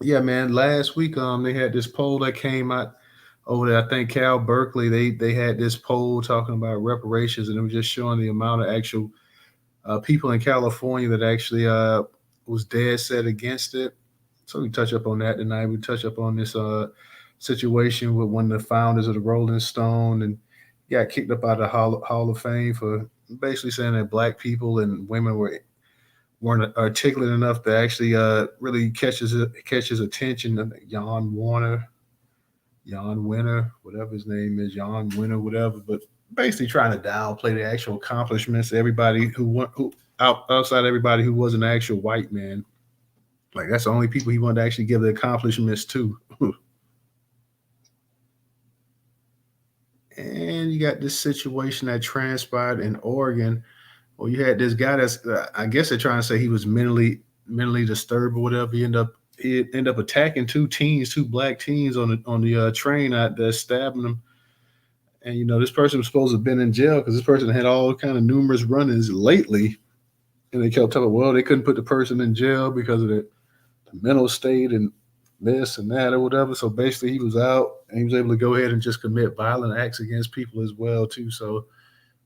Yeah, man. Last week, they had this poll that came out over there. I think Cal Berkeley. They had this poll talking about reparations, and it was just showing the amount of actual people in California that actually was dead set against it. So we touch up on that tonight. We touch up on this situation with one of the founders of the Rolling Stone and got kicked up out of the Hall of Fame for basically saying that black people and women weren't articulate enough to actually really catch his attention. I think Jan Winter, whatever his name is, Jan Winter, whatever. But basically trying to downplay the actual accomplishments of everybody who outside everybody who was an actual white man. Like that's the only people he wanted to actually give the accomplishments to. And you got this situation that transpired in Oregon. Well, you had this guy that's I guess they're trying to say he was mentally disturbed or whatever. He ended up attacking two black teens on the train out there, stabbing them. And this person was supposed to have been in jail because this person had all kind of numerous run-ins lately, and they kept telling, well, they couldn't put the person in jail because of the mental state and this and that or whatever. So basically, he was out and he was able to go ahead and just commit violent acts against people as well too. So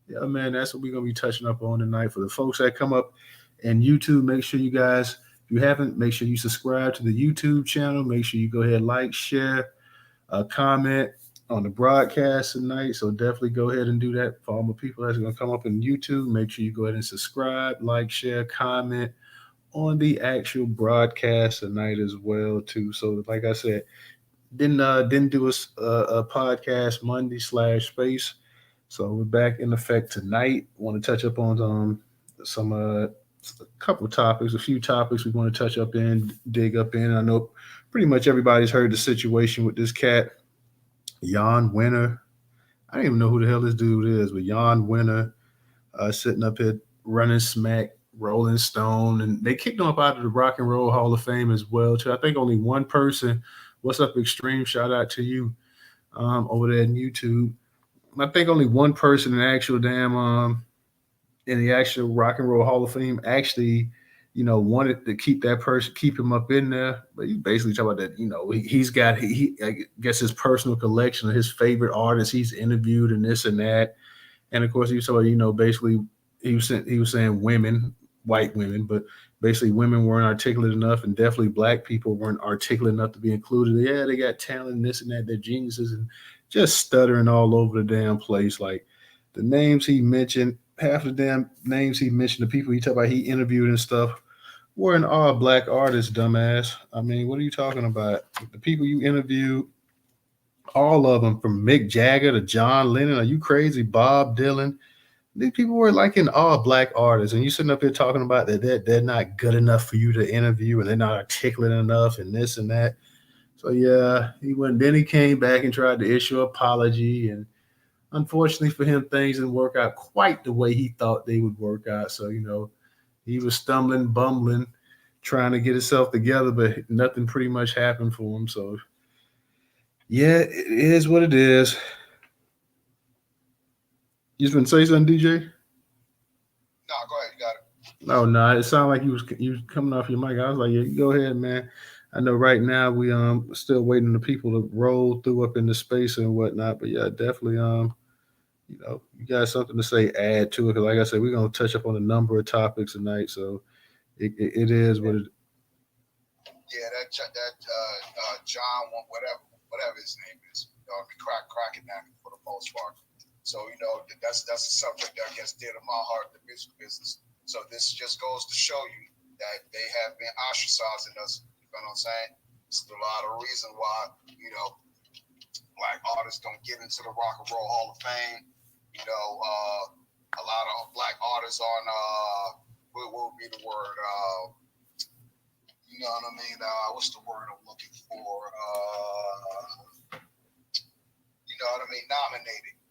yeah, man, that's what we're gonna be touching up on tonight. For the folks that come up and YouTube, make sure you guys, if you haven't, make sure you subscribe to the YouTube channel. Make sure you go ahead, like, share, comment on the broadcast tonight. So definitely go ahead and do that for all the people that's gonna come up in YouTube. Make sure you go ahead and subscribe, like, share, comment on the actual broadcast tonight as well too. So like I said, didn't do a podcast Monday slash space. So we're back in effect tonight. Want to touch up on some a couple topics, a few topics we want to touch up in, dig up in. I know pretty much everybody's heard the situation with this cat, Jan Winter. I don't even know who the hell this dude is, but Jan Winter sitting up here running smack, Rolling Stone, and they kicked him up out of the Rock and Roll Hall of Fame as well. Too. I think only one person. What's up, Extreme? Shout out to you over there on YouTube. I think only one person in the actual damn in the actual Rock and Roll Hall of Fame actually, wanted to keep that person, keep him up in there. But he basically talk about that, he's got I guess his personal collection of his favorite artists he's interviewed and this and that. And of course he was talking about, basically he was saying women, white women, but basically women weren't articulate enough and definitely black people weren't articulate enough to be included. Yeah, they got talent and this and that, they're geniuses and just stuttering all over the damn place. Like the names he mentioned, half the damn names he mentioned, the people he talked about he interviewed and stuff, weren't all black artists, dumbass. I mean, what are you talking about? The people you interviewed, all of them, from Mick Jagger to John Lennon. Are you crazy? Bob Dylan. These people were like in all black artists, and you sitting up here talking about that they're not good enough for you to interview, and they're not articulate enough, and this and that. So yeah, he went. Then he came back and tried to issue an apology, and unfortunately for him, things didn't work out quite the way he thought they would work out. So he was stumbling, bumbling, trying to get himself together, but nothing pretty much happened for him. So yeah, it is what it is. You just been say something, DJ? No, go ahead. You got it. Oh no, it sounded like you was coming off your mic. I was like, yeah, you go ahead, man. I know right now we still waiting on the people to roll through up into space and whatnot, but yeah, definitely you got something to say, add to it. Cause like I said, we're gonna touch up on a number of topics tonight, so it is what it. Yeah, John, whatever his name is, cracking down for the most part. So that's a subject that gets dear to my heart, the music business. So this just goes to show you that they have been ostracizing us. You know what I'm saying? There's a lot of reason why black artists don't get into the Rock and Roll Hall of Fame. A lot of black artists on what would be the word? You know what I mean? What's the word I'm looking for? You know what I mean?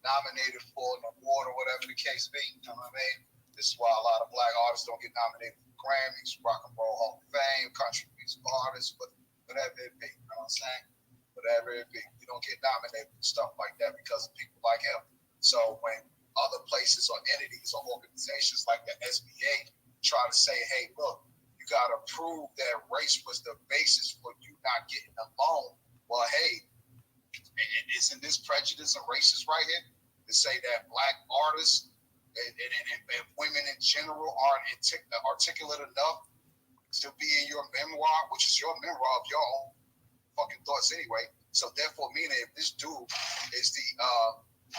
Nominated for an award or whatever the case be. You know what I mean? This is why a lot of black artists don't get nominated for Grammys, Rock and Roll Hall of Fame, country music artists, but whatever it be. You know what I'm saying? Whatever it be, you don't get nominated for stuff like that because of people like him. So when other places or entities or organizations like the SBA try to say, hey, look, you you gotta prove that race was the basis for you not getting a loan. Well, hey, isn't this prejudice and racist right here to say that black artists and women in general aren't articulate enough to be in your memoir, which is your memoir of your own fucking thoughts anyway. So therefore, meaning if this dude is the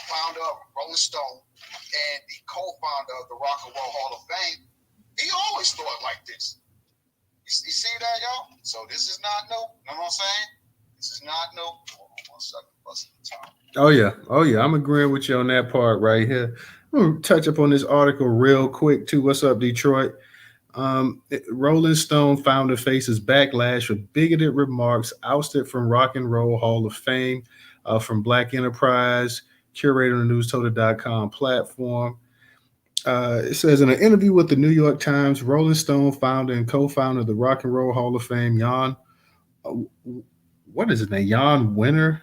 founder of Rolling Stone and the co-founder of the Rock and Roll Hall of Fame, he always thought like this. You see that, y'all? So this is not new. You know what I'm saying? This is not new. Hold on 1 second. Busting the time. Oh yeah, oh yeah. I'm agreeing with you on that part right here. I'm gonna touch up on this article real quick too. What's up, Detroit? Rolling Stone founder faces backlash for bigoted remarks, ousted from Rock and Roll Hall of Fame from Black Enterprise, curator on the Newstoter.com platform. It says in an interview with the New York Times, Rolling Stone founder and co-founder of the Rock and Roll Hall of Fame, uh, what is his name? Jan Winter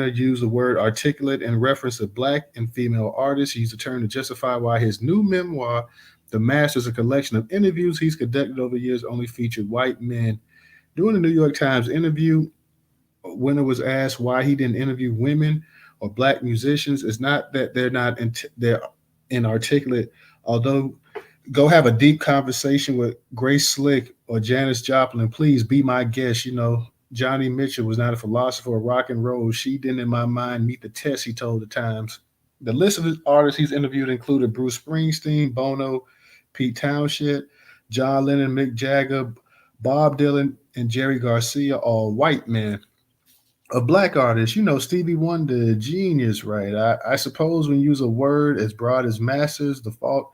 used the word articulate in reference to black and female artists. He used the term to justify why his new memoir, The Masters, a collection of interviews he's conducted over the years, only featured white men. During the New York Times interview, Winter was asked why he didn't interview women or black musicians. It's not that they're inarticulate, although go have a deep conversation with Grace Slick or Janis Joplin. Please be my guest. Johnny Mitchell was not a philosopher of rock and roll. She didn't, in my mind, meet the test, he told the Times. The list of his artists he's interviewed included Bruce Springsteen, Bono, Pete Townshend, John Lennon, Mick Jagger, Bob Dylan, and Jerry Garcia, all white men. A black artist, Stevie Wonder, genius, right? I suppose when you use a word as broad as masters, the fault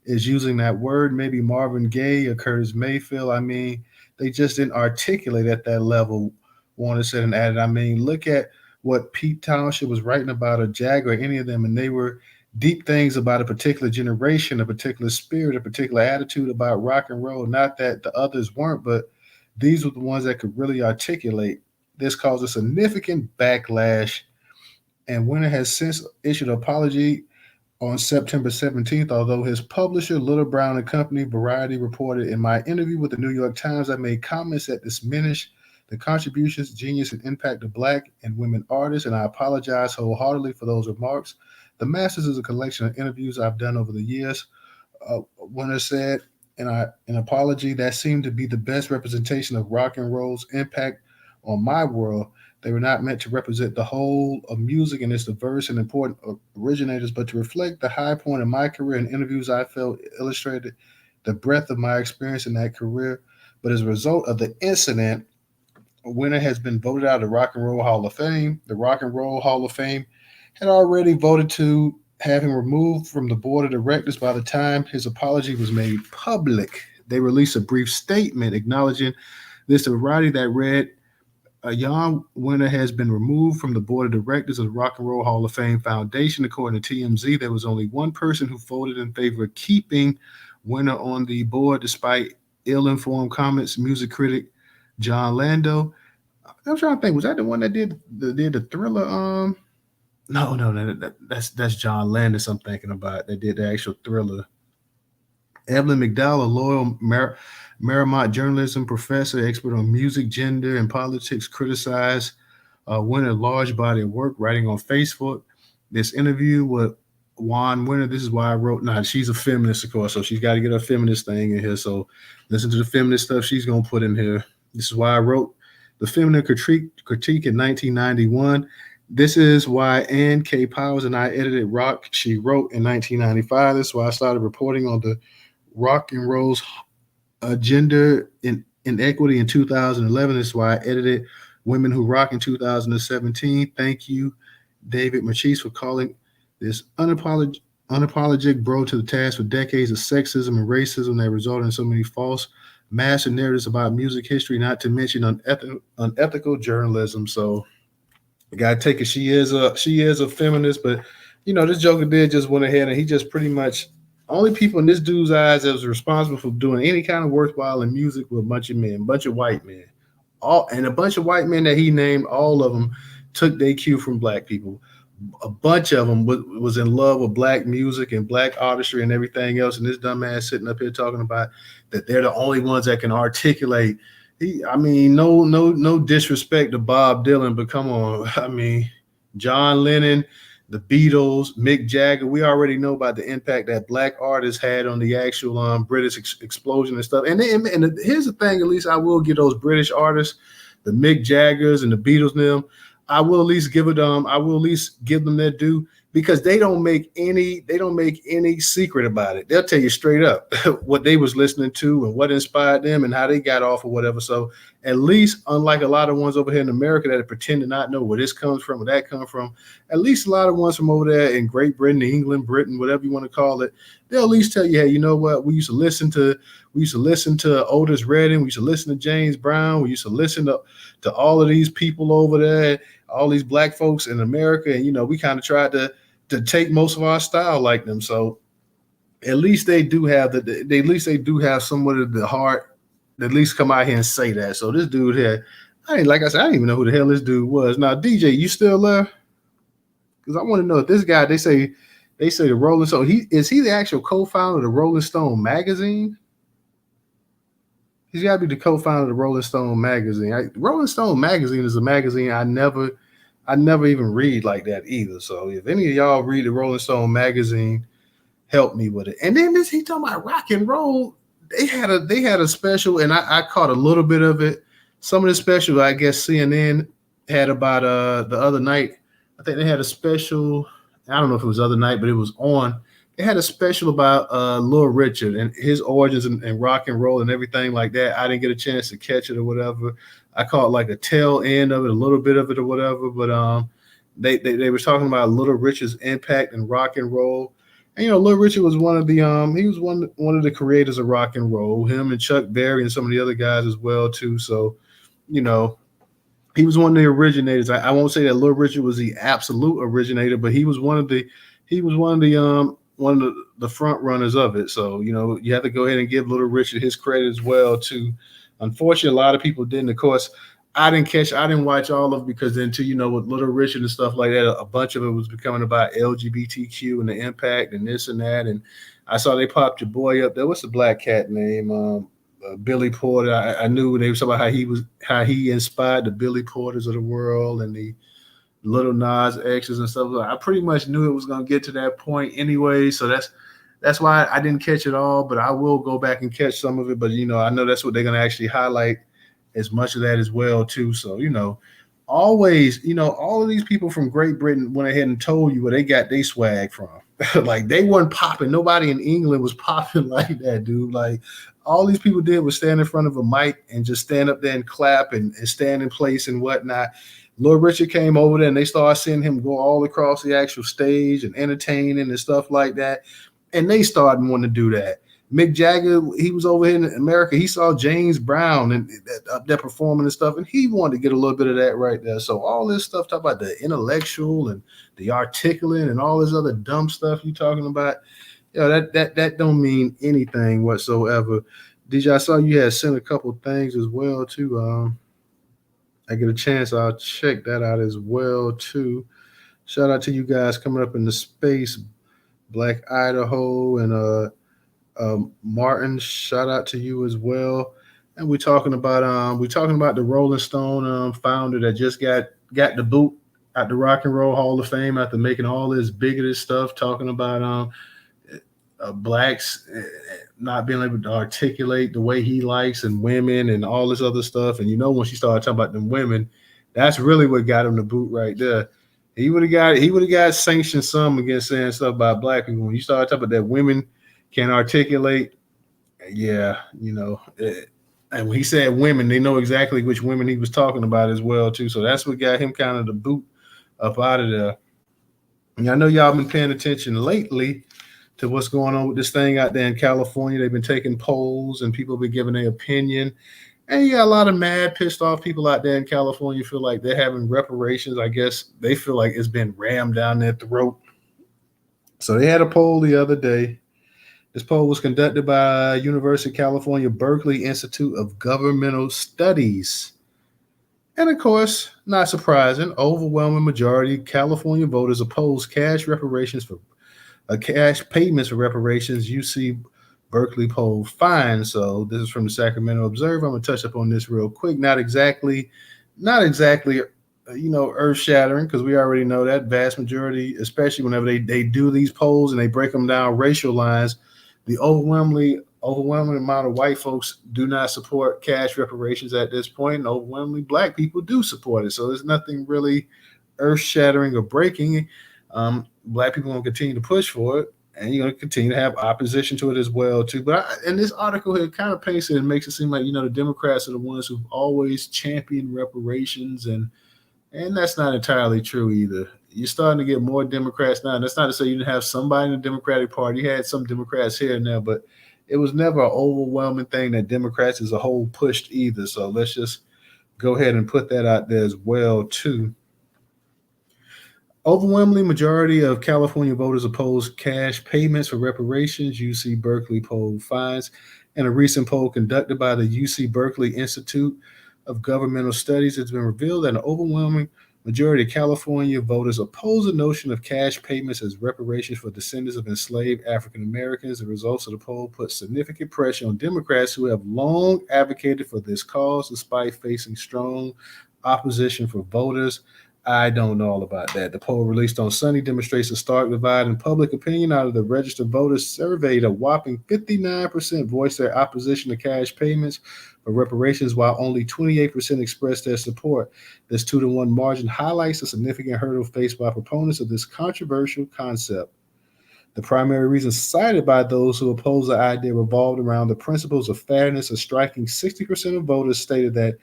is using that word. Maybe Marvin Gaye or Curtis Mayfield. I mean, they just didn't articulate at that level. Warner said and added, I mean, look at what Pete Townshend was writing about, or Jagger, or any of them, and they were deep things about a particular generation, a particular spirit, a particular attitude about rock and roll. Not that the others weren't, but these were the ones that could really articulate. This caused a significant backlash, and Winter has since issued an apology on September 17th, although his publisher, Little Brown and Company, Variety, reported in my interview with the New York Times, I made comments that diminish the contributions, genius, and impact of black and women artists, and I apologize wholeheartedly for those remarks. The Masters is a collection of interviews I've done over the years. Winter said in an apology that seemed to be the best representation of rock and roll's impact on my world. They were not meant to represent the whole of music and its diverse and important originators, but to reflect the high point of my career. In interviews I felt illustrated the breadth of my experience in that career. But as a result of the incident, Winter has been voted out of the Rock and Roll Hall of Fame. The Rock and Roll Hall of Fame had already voted to have him removed from the board of directors by the time his apology was made public. They released a brief statement acknowledging this to Variety that read, Jan Winter has been removed from the board of directors of the Rock and Roll Hall of Fame Foundation. According to TMZ, there was only one person who voted in favor of keeping Winter on the board, despite ill-informed comments. Music critic John Lando. I'm trying to think, was that the one that did the Thriller? No, that's John Landis. I'm thinking about that did the actual Thriller. Evelyn McDowell, a loyal Marymount journalism professor, expert on music, gender, and politics, criticized Winter large body of work, writing on Facebook. This interview with Juan Winter, this is why I wrote, nah, she's a feminist, of course, so she's got to get her feminist thing in here. So listen to the feminist stuff she's going to put in here. This is why I wrote The Feminine Critique in 1991. This is why Ann K. Powers and I edited Rock, She Wrote in 1995. This is why I started reporting on the rock and roll's gender inequity in 2011. This is why I edited Women Who Rock in 2017. Thank you, David Machis, for calling this unapologetic bro to the task for decades of sexism and racism that resulted in so many false master narratives about music history, not to mention unethical journalism. So you gotta take it. She is a feminist, but this Joker did just went ahead and he just pretty much only people in this dude's eyes that was responsible for doing any kind of worthwhile in music were a bunch of men, a bunch of white men. A bunch of white men that he named, all of them took their cue from black people. a bunch of them was in love with black music and black artistry and everything else. And this dumbass sitting up here talking about that they're the only ones that can articulate. I mean, no disrespect to Bob Dylan, but come on. I mean, John Lennon, the Beatles, Mick Jagger. We already know about the impact that black artists had on the actual British explosion and stuff. And here's the thing: at least I will give those British artists, the Mick Jaggers and the Beatles, and them. I will at least give it. I will at least give them their due because they don't make any secret about it. They'll tell you straight up what they was listening to and what inspired them and how they got off or whatever. So at least, unlike a lot of ones over here in America that pretend to not know where this comes from, where that comes from, at least a lot of ones from over there in Great Britain, England, Britain, whatever you want to call it, they'll at least tell you, hey, you know what? We used to listen to Otis Redding. We used to listen to James Brown. We used to listen to all of these people over there, all these black folks in America. And, we kind of tried to take most of our style like them. So at least they do have somewhat of the heart to at least come out here and say that. So this dude here, like I said, I didn't even know who the hell this dude was. Now, DJ, you still there? Because I want to know if this guy, they say the Rolling Stone, is he the actual co-founder of the Rolling Stone magazine? He's got to be the co-founder of the Rolling Stone magazine. Rolling Stone magazine is a magazine I never even read like that either. So if any of y'all read the Rolling Stone magazine, help me with it. And then he talking about rock and roll. They had a special, and I caught a little bit of it. Some of the special, I guess CNN had about the other night. I think they had a special. I don't know if it was the other night, but it was on. They had a special about Little Richard and his origins and rock and roll and everything like that. I didn't get a chance to catch it or whatever. I caught like a tail end of it, a little bit of it or whatever. But they were talking about Little Richard's impact in rock and roll. And Little Richard was one of the he was one of the creators of rock and roll. Him and Chuck Berry and some of the other guys as well too. So, he was one of the originators. I won't say that Little Richard was the absolute originator, but he was one of the front runners of it. So, you have to go ahead and give Little Richard his credit as well too. Unfortunately, a lot of people didn't. Of course, I didn't watch all of it because then too, with Little Richard and stuff like that, a bunch of it was becoming about LGBTQ and the impact and this and that. And I saw they popped your boy up there. What's the black cat name? Billy Porter. I knew they were talking about how he inspired the Billy Porters of the world and the Little Nas X's and stuff. I pretty much knew it was going to get to that point anyway. So that's why I didn't catch it all, but I will go back and catch some of it. But, I know that's what they're going to actually highlight as much of that as well, too. So, always, all of these people from Great Britain went ahead and told you where they got their swag from. Like, they weren't popping. Nobody in England was popping like that, dude. Like, all these people did was stand in front of a mic and just stand up there and clap and stand in place and whatnot. Lord Richard came over there and they started seeing him go all across the actual stage and entertaining and stuff like that. And they started wanting to do that. Mick Jagger, he was over here in America. He saw James Brown and up there performing and stuff, and he wanted to get a little bit of that right there. So all this stuff, talk about the intellectual and the articulate and all this other dumb stuff you talking about, that don't mean anything whatsoever. DJ, I saw you had sent a couple things as well too. I get a chance, I'll check that out as well too. Shout out to you guys coming up in the space, Black Idaho and Martin. Shout out to you as well. And we're talking about the Rolling Stone founder that just got the boot at the Rock and Roll Hall of Fame after making all this bigoted stuff, talking about blacks not being able to articulate the way he likes and women and all this other stuff. And when she started talking about them women, that's really what got him the boot right there. He would have got sanctioned some against saying stuff about black people. When you start talking about that women can articulate, yeah, and when he said women, they know exactly which women he was talking about as well too. So that's what got him kind of the boot up out of there. And I know y'all been paying attention lately to what's going on with this thing out there in California. They've been taking polls and people have been giving their opinion. And a lot of mad, pissed off people out there in California feel like they're having reparations. I guess they feel like it's been rammed down their throat. So they had a poll the other day. This poll was conducted by University of California, Berkeley Institute of Governmental Studies. And of course, not surprising, overwhelming majority of California voters oppose cash payments for reparations. UC Berkeley poll finds. So this is from the Sacramento Observer. I'm gonna touch up on this real quick. Not exactly, earth shattering, because we already know that vast majority, especially whenever they do these polls and they break them down racial lines, the overwhelming amount of white folks do not support cash reparations at this point, and overwhelmingly black people do support it. So there's nothing really earth shattering or breaking. Black people are going to continue to push for it, and you're going to continue to have opposition to it as well too. In this article here, it kind of paints it and makes it seem like the Democrats are the ones who've always championed reparations, and that's not entirely true either. You're starting to get more Democrats now. And that's not to say you didn't have somebody in the Democratic Party. You had some Democrats here and there, but it was never an overwhelming thing that Democrats as a whole pushed either. So let's just go ahead and put that out there as well too. Overwhelmingly majority of California voters oppose cash payments for reparations, UC Berkeley poll finds. In a recent poll conducted by the UC Berkeley Institute of Governmental Studies, it's been revealed that an overwhelming majority of California voters oppose the notion of cash payments as reparations for descendants of enslaved African Americans. The results of the poll put significant pressure on Democrats who have long advocated for this cause despite facing strong opposition from voters. I don't know all about that. The poll released on Sunday demonstrates a stark divide in public opinion. Out of the registered voters surveyed, a whopping 59% voiced their opposition to cash payments for reparations, while only 28% expressed their support. This 2-to-1 margin highlights the significant hurdle faced by proponents of this controversial concept. The primary reasons cited by those who oppose the idea revolved around the principles of fairness. A striking 60% of voters stated that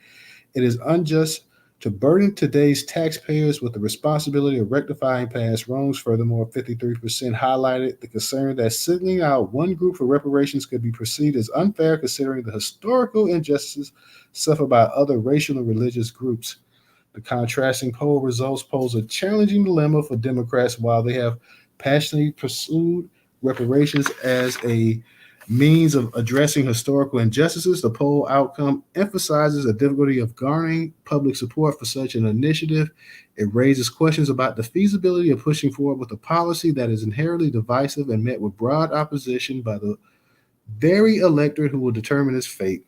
it is unjust to burden today's taxpayers with the responsibility of rectifying past wrongs. Furthermore, 53% highlighted the concern that singling out one group for reparations could be perceived as unfair considering the historical injustices suffered by other racial and religious groups. The contrasting poll results pose a challenging dilemma for Democrats. While they have passionately pursued reparations as a means of addressing historical injustices, the poll outcome emphasizes the difficulty of garnering public support for such an initiative. It raises questions about the feasibility of pushing forward with a policy that is inherently divisive and met with broad opposition by the very electorate who will determine its fate.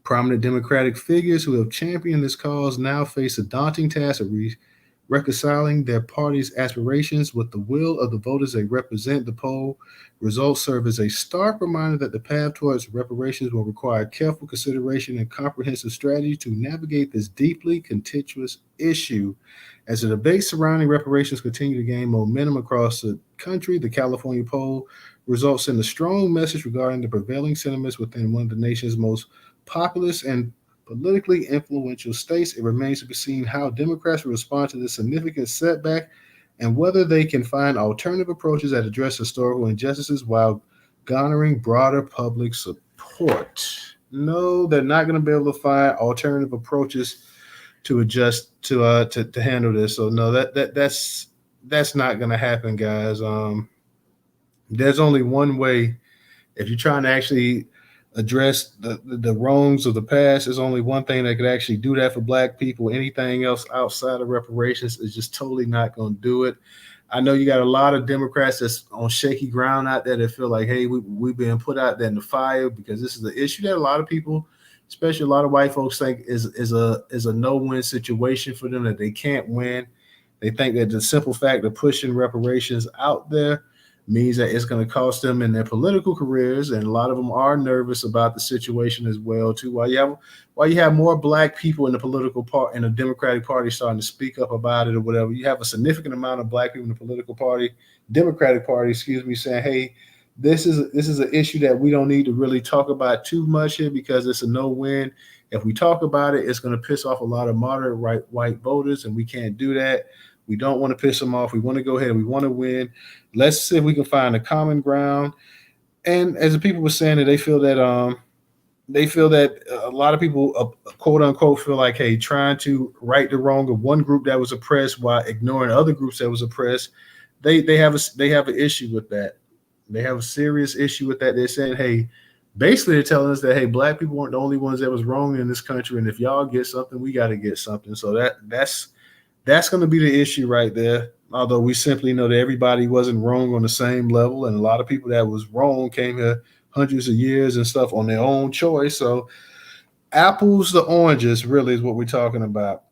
Prominent Democratic figures who have championed this cause now face a daunting task of reconciling their party's aspirations with the will of the voters they represent. The poll results serve as a stark reminder that the path towards reparations will require careful consideration and comprehensive strategy to navigate this deeply contentious issue. As the debate surrounding reparations continue to gain momentum across the country, the California poll results in a strong message regarding the prevailing sentiments within one of the nation's most populous and politically influential states. It remains to be seen how Democrats will respond to this significant setback and whether they can find alternative approaches that address historical injustices while garnering broader public support. No, they're not going to be able to find alternative approaches to adjust to handle this. So no, that's not going to happen, guys. There's only one way if you're trying to actually address the wrongs of the past. There's only one thing that could actually do that for black people. Anything else outside of reparations is just totally not going to do it. I know you got a lot of Democrats that's on shaky ground out there that feel like, hey, we've been put out there in the fire because this is the issue that a lot of people, especially a lot of white folks, think is a no-win situation for them, that they can't win. They think that the simple fact of pushing reparations out there means that it's going to cost them in their political careers, and a lot of them are nervous about the situation as well too. While you have more black people in the political part in the Democratic Party starting to speak up about it or whatever, you have a significant amount of black people in the political party, Democratic Party, excuse me, saying, "Hey, this is an issue that we don't need to really talk about too much here because it's a no-win. If we talk about it, it's going to piss off a lot of moderate right white voters, and we can't do that. We don't want to piss them off. We want to go ahead and we want to win. Let's see if we can find a common ground." And as the people were saying that they feel that a lot of people, quote unquote, feel like, hey, trying to right the wrong of one group that was oppressed while ignoring other groups that was oppressed, they have an issue with that. They have a serious issue with that. They're saying, hey, basically they're telling us that hey, black people weren't the only ones that was wrong in this country, and if y'all get something, we got to get something. So that's going to be the issue right there. Although we simply know that everybody wasn't wrong on the same level, and a lot of people that was wrong came here hundreds of years and stuff on their own choice. So apples to oranges really is what we're talking about.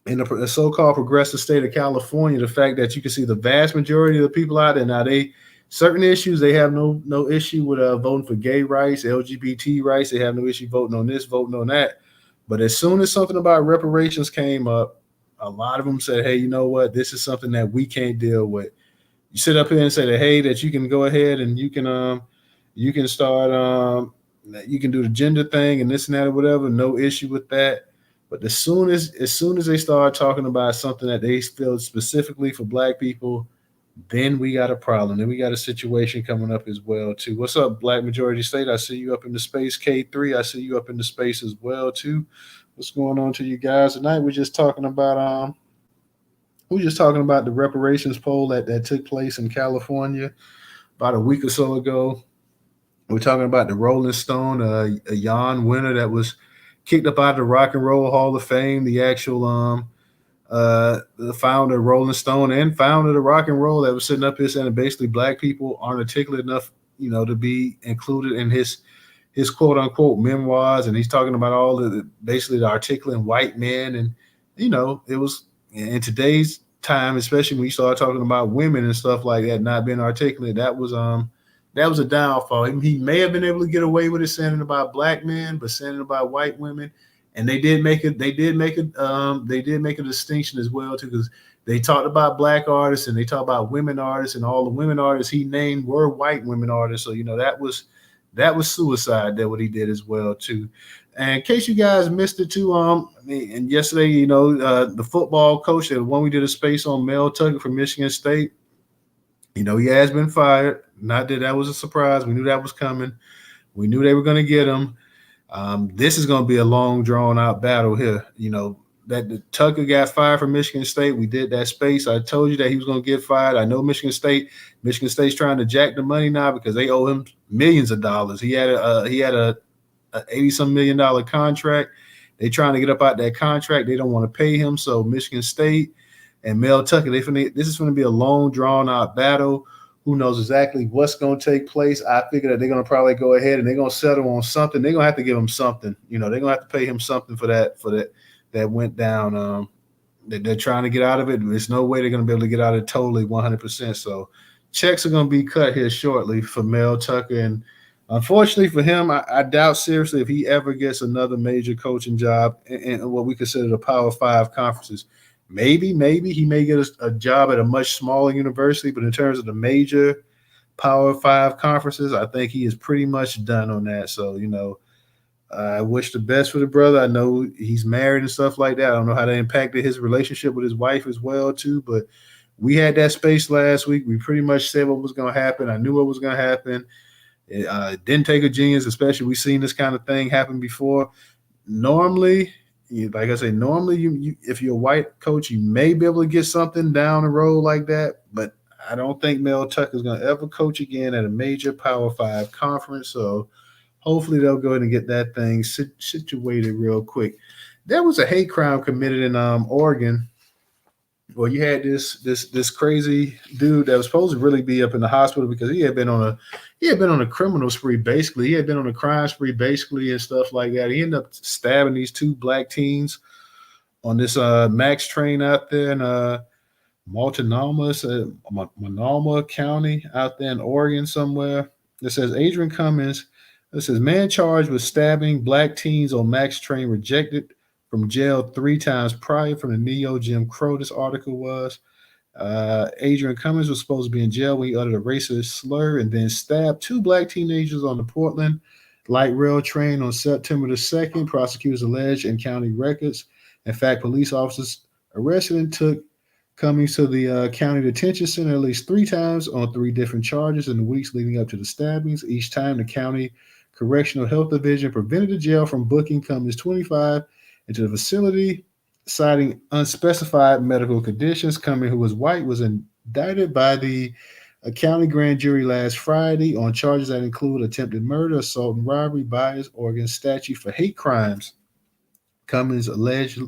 In the so-called progressive state of California, the fact that you can see the vast majority of the people out there now, they certain issues they have no issue with voting for gay rights, LGBT rights. They have no issue voting on this, voting on that. But as soon as something about reparations came up, a lot of them said, "Hey, you know what? This is something that we can't deal with." You sit up here and say that, "Hey, that you can go ahead and you can start you can do the gender thing and this and that or whatever. No issue with that." But as soon as they start talking about something that they feel specifically for black people, then we got a problem. Then we got a situation coming up as well too. What's up, Black Majority State? I see you up in the space. K3, I see you up in the space as well too. What's going on to you guys tonight? We're just talking about the reparations poll that took place in California about a week or so ago. We're talking about the Rolling Stone, a Jan winner that was kicked up out of the Rock and Roll Hall of Fame, the actual the founder of Rolling Stone and founder of the rock and roll that was sitting up here saying that basically black people aren't articulate enough, to be included in his quote unquote memoirs, and he's talking about all the basically the articulate white men, and it was in today's time, especially when you start talking about women and stuff like that not being articulate, that was a downfall. He may have been able to get away with it saying it about black men, but saying it about white women, and they did make it. They did make a distinction as well too, because they talked about black artists and they talked about women artists, and all the women artists he named were white women artists. So that was suicide. That what he did as well too. And in case you guys missed it too, and yesterday, the football coach, the one we did a space on, Mel Tucker from Michigan State, he has been fired. Not that that was a surprise. We knew that was coming. We knew they were going to get him. This is going to be a long, drawn out battle here. That the Tucker got fired from Michigan State. We did that space. I told you that he was going to get fired. I know Michigan State's trying to jack the money now because they owe him millions of dollars. He had a $80-some million contract. They trying to get up out that contract. They don't want to pay him. So Michigan State and Mel Tucker, this is going to be a long, drawn out battle. Who knows exactly what's going to take place? I figure that they're going to probably go ahead and they're going to settle on something. They're going to have to give him something. They're going to have to pay him something for that went down. They're trying to get out of it. There's no way they're going to be able to get out of it totally 100%. So checks are going to be cut here shortly for Mel Tucker. And unfortunately for him, I doubt seriously if he ever gets another major coaching job in what we consider the Power 5 conferences. Maybe he may get a job at a much smaller university, but in terms of the major Power 5 conferences, I think he is pretty much done on that. So, I wish the best for the brother. I know he's married and stuff like that. I don't know how that impacted his relationship with his wife as well, too. But we had that space last week. We pretty much said what was going to happen. I knew what was going to happen. It didn't take a genius, especially we've seen this kind of thing happen before. Normally, like I say, you if you're a white coach, you may be able to get something down the road like that. But I don't think Mel Tucker is going to ever coach again at a major Power 5 conference. So hopefully they'll go ahead and get that thing situated real quick. There was a hate crime committed in Oregon. Well, you had this crazy dude that was supposed to really be up in the hospital because he had been on a criminal spree basically. He had been on a crime spree basically and stuff like that. He ended up stabbing these two black teens on this Max train out there in Multnomah County out there in Oregon somewhere. It says Adrian Cummins. It says man charged with stabbing black teens on Max train rejected from jail 3 times prior from the Neo Jim Crow. This article was. Adrian Cummins was supposed to be in jail when he uttered a racist slur and then stabbed 2 black teenagers on the Portland light rail train on September the 2nd. Prosecutors alleged in county records. In fact, police officers arrested and took Cummings to the county detention center at least 3 times on 3 different charges in the weeks leading up to the stabbings. Each time, the county correctional health division prevented the jail from booking Cummings 25 into the facility, citing unspecified medical conditions. Cummings, who was white, was indicted by the A county grand jury last Friday on charges that include attempted murder, assault, and robbery, bias, Oregon statute for hate crimes. Cummins alleged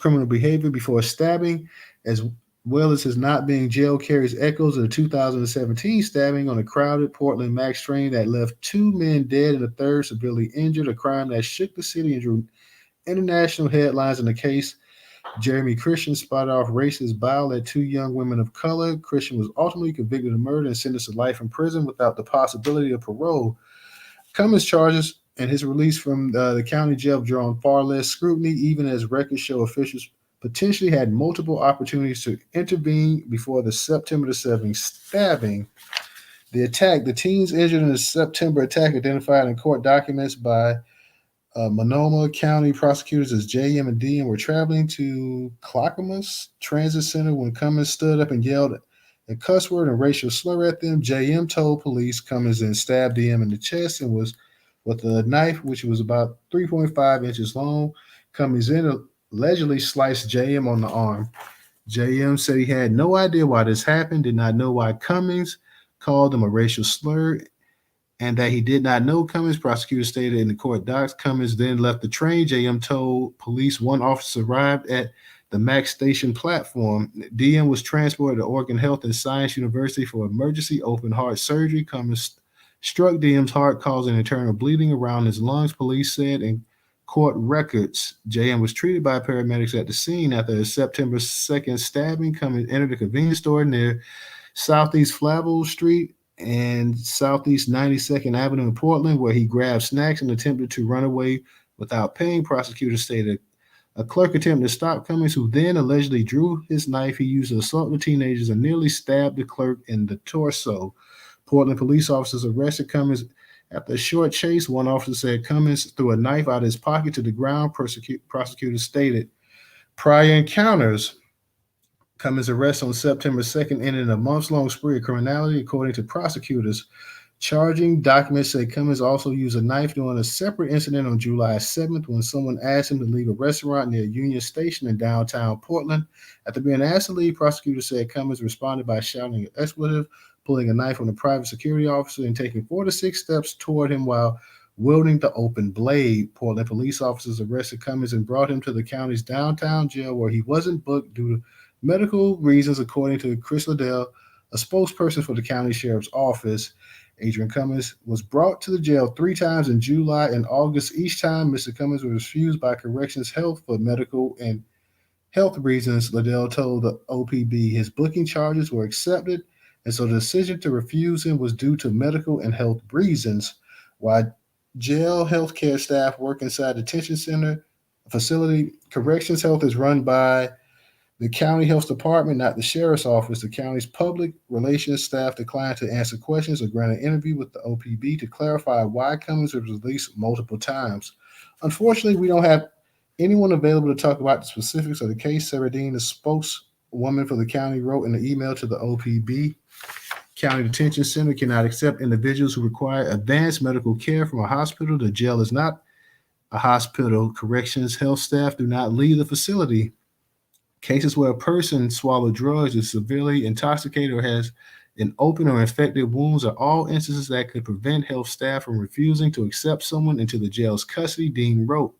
criminal behavior before stabbing, as well as his not being jail, carries echoes of the 2017 stabbing on a crowded Portland Max train that left two men dead and a third severely injured, a crime that shook the city and drew international headlines in the case. Jeremy Christian spotted off racist bile at two young women of color. Christian was ultimately convicted of murder and sentenced to life in prison without the possibility of parole. Cummins' charges and his release from the county jail have drawn far less scrutiny, even as records show officials potentially had multiple opportunities to intervene before the September the 7th stabbing. The teens injured in the September attack identified in court documents by Monoma County prosecutors as JM and DM were traveling to Clackamas Transit Center when Cummins stood up and yelled a cuss word and racial slur at them. JM told police Cummins then stabbed DM in the chest and was with a knife, which was about 3.5 inches long. Cummins then allegedly sliced JM on the arm. JM said he had no idea why this happened, did not know why Cummins called him a racial slur, and that he did not know Cummins. Prosecutors stated in the court docs. Cummins then left the train. JM told police one officer arrived at the Max Station platform. DM was transported to Oregon Health and Science University for emergency open heart surgery. Cummins struck DM's heart, causing internal bleeding around his lungs, police said in court records. JM was treated by paramedics at the scene after a September 2nd stabbing. Cummins entered a convenience store near Southeast Flavel Street and Southeast 92nd Avenue in Portland, where he grabbed snacks and attempted to run away without paying. Prosecutors stated a clerk attempted to stop Cummins, who then allegedly drew his knife he used to assault the teenagers and nearly stabbed the clerk in the torso. Portland police officers arrested Cummins after a short chase. One officer said Cummins threw a knife out of his pocket to the ground. Prosecutors stated prior encounters. Cummins' arrest on September 2nd ended a months-long spree of criminality, according to prosecutors. Charging documents say Cummins also used a knife during a separate incident on July 7th when someone asked him to leave a restaurant near Union Station in downtown Portland. After being asked to leave, prosecutors said Cummins responded by shouting an expletive, pulling a knife on a private security officer, and taking 4 to 6 steps toward him while wielding the open blade. Portland police officers arrested Cummins and brought him to the county's downtown jail, where he wasn't booked due to medical reasons, according to Chris Liddell, a spokesperson for the county sheriff's office. Adrian Cummins was brought to the jail 3 times in July and August. Each time, Mr. Cummins was refused by Corrections Health for medical and health reasons, Liddell told the OPB. His booking charges were accepted, and so the decision to refuse him was due to medical and health reasons. While jail healthcare staff work inside the detention center facility, Corrections Health is run by the county health department, not the sheriff's office. The county's public relations staff declined to answer questions or grant an interview with the OPB to clarify why Cummins was released multiple times. Unfortunately, we don't have anyone available to talk about the specifics of the case. Sarah Dean, the spokeswoman for the county, wrote in an email to the OPB. County Detention Center cannot accept individuals who require advanced medical care from a hospital. The jail is not a hospital. Corrections health staff do not leave the facility. Cases where a person swallowed drugs, is severely intoxicated, or has an open or infected wounds are all instances that could prevent health staff from refusing to accept someone into the jail's custody, Dean wrote.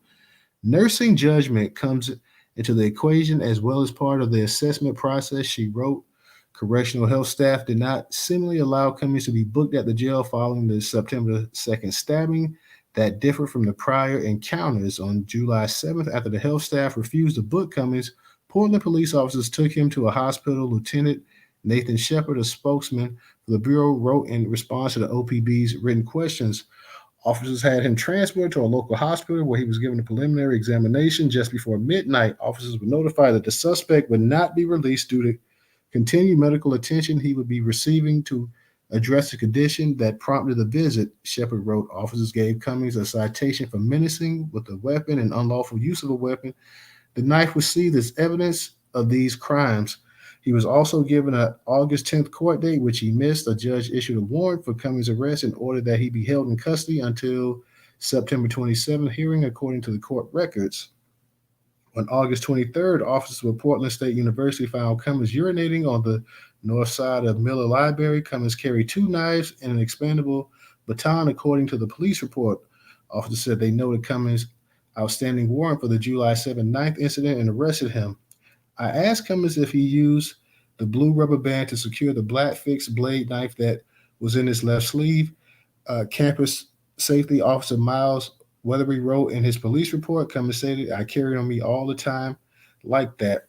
Nursing judgment comes into the equation as well as part of the assessment process, she wrote. Correctional health staff did not seemingly allow Cummins to be booked at the jail following the September 2nd stabbing that differed from the prior encounters. On July 7th, after the health staff refused to book Cummins, Portland police officers took him to a hospital. Lieutenant Nathan Shepard, a spokesman for the Bureau, wrote in response to the OPB's written questions. Officers had him transported to a local hospital where he was given a preliminary examination. Just before midnight, officers were notified that the suspect would not be released due to continued medical attention he would be receiving to address the condition that prompted the visit, Shepard wrote. Officers gave Cummings a citation for menacing with a weapon and unlawful use of a weapon. The knife was seized as evidence of these crimes. He was also given an August 10th court date, which he missed. A judge issued a warrant for Cummings' arrest and ordered that he be held in custody until September 27th hearing, according to the court records. On August 23rd, officers of Portland State University found Cummings urinating on the north side of Miller Library. Cummings carried two knives and an expendable baton, according to the police report. Officers said they noted Cummings' outstanding warrant for the July 7th 9th incident and arrested him. I asked Cummings if he used the blue rubber band to secure the black fixed blade knife that was in his left sleeve. Campus Safety Officer Miles Weathery wrote in his police report, Cummings stated, I carry on me all the time like that.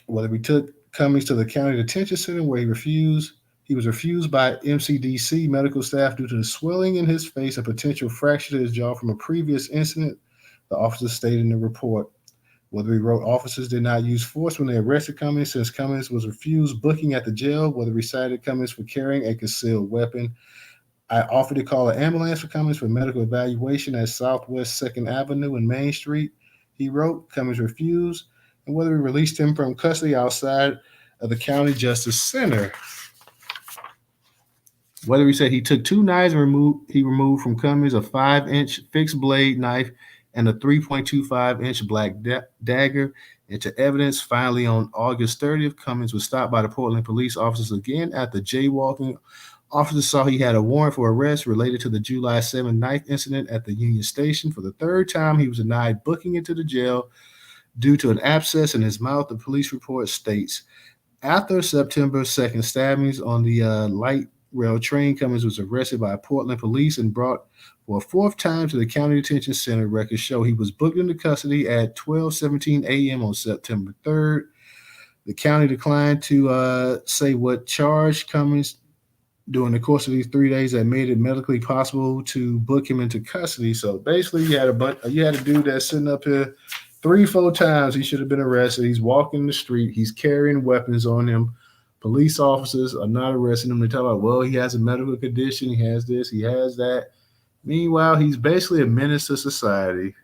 Weathery took Cummings to the county detention center where he was refused by MCDC medical staff due to the swelling in his face and potential fracture to his jaw from a previous incident, the officer stated in the report. Weathery wrote officers did not use force when they arrested Cummings since Cummings was refused booking at the jail. Weathery cited Cummings for carrying a concealed weapon. I offered to call an ambulance for Cummings for medical evaluation at Southwest 2nd Avenue and Main Street. He wrote, Cummings refused, and Weathery released him from custody outside of the County Justice Center. Weathery said he took two knives and he removed from Cummings a 5-inch fixed blade knife and a 3.25-inch black dagger into evidence. Finally, on August 30th, Cummings was stopped by the Portland police officers again after jaywalking. Officers saw he had a warrant for arrest related to the July 7th 9th incident at the Union Station. For the third time, he was denied booking into the jail due to an abscess in his mouth, the police report states. After September 2nd stabbings on the light rail train, Cummings was arrested by Portland police and brought for a fourth time to the county detention center. Records show he was booked into custody at 12:17 a.m. on September 3rd. The county declined to say what charge Cummings during the course of these 3 days that made it medically possible to book him into custody. So basically, you had a dude that's sitting up here 3-4 times. He should have been arrested. He's walking the street. He's carrying weapons on him. Police officers are not arresting him. They talk about, well, he has a medical condition. He has this. He has that. Meanwhile, he's basically a menace to society.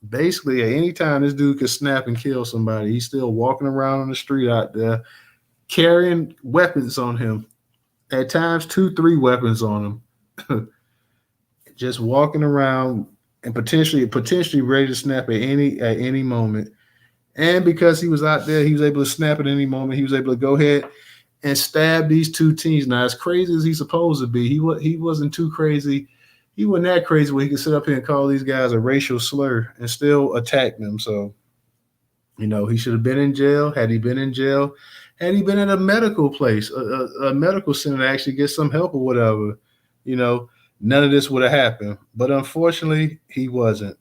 Basically, at any time this dude could snap and kill somebody, he's still walking around on the street out there carrying weapons on him. At times, 2-3 weapons on him. Just walking around and potentially ready to snap at any moment. And because he was out there, he was able to snap at any moment. He was able to go ahead and stab these two teens. Now, as crazy as he's supposed to be, he wasn't too crazy. He wasn't that crazy where he could sit up here and call these guys a racial slur and still attack them. So, he should have been in jail. Had he been in jail, had he been at a medical place, a medical center to actually get some help or whatever, none of this would have happened. But unfortunately, he wasn't.